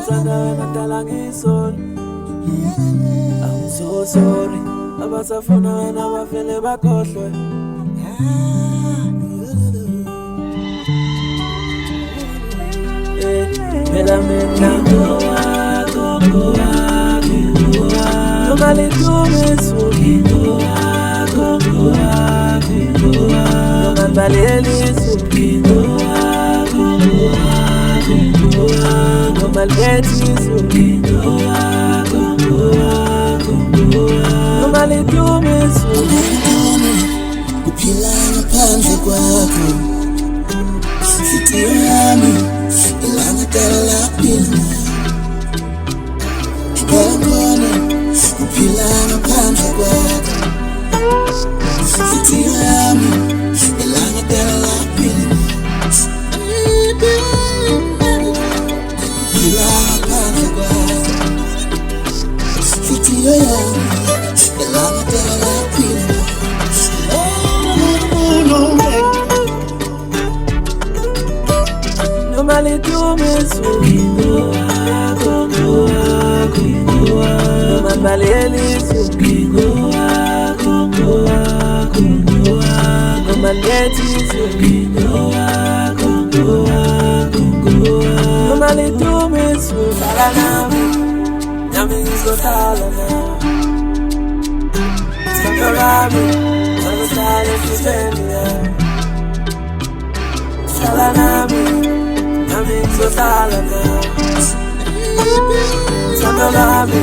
I'm so sorry. Abasafuna wena bafele bakhohlwe. Phela mina noma lidumisu noma balelisu noma letisu noma lidumisu uphila ngaphandle kwakho inhliziyo yami ilanga dala phila ngibona uphila ngaphandle kwakho inhliziyo yami ilanga dala phila uphila ngaphandle kwakho inhliziyo yami ilanga dala phila. Noma lidumisu noma balelisu noma letisu noma lidumisu hlala nami nami ngizohlala nawe sithando lami ngizohlala enhlizweni yami hlala nami nami ngizohlala nawe sithando lami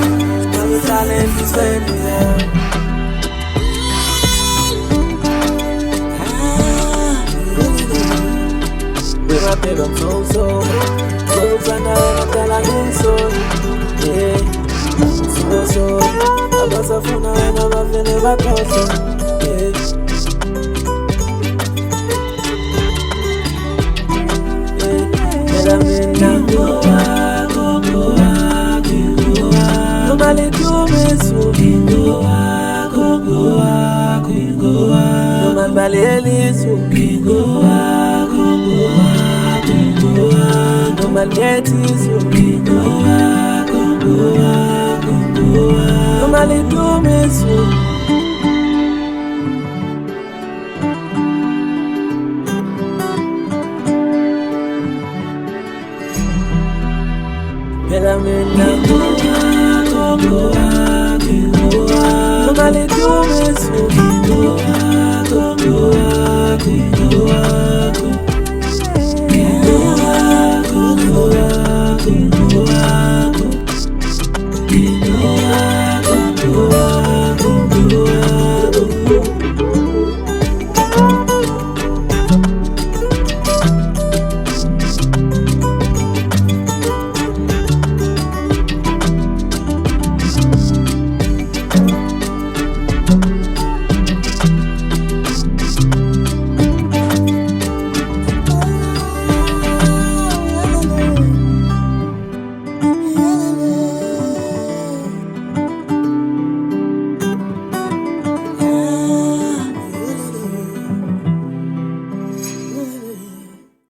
ngizohlala enhlizweni yami. My baby, I'm so sorry. Close and I'm telling you sorry. Yeah, I'm so sorry. I was a fool and I'm feeling back also. Yeah. I'm in now. Nobody do me so. No man baleli so. No man leti so. Nobody do me so.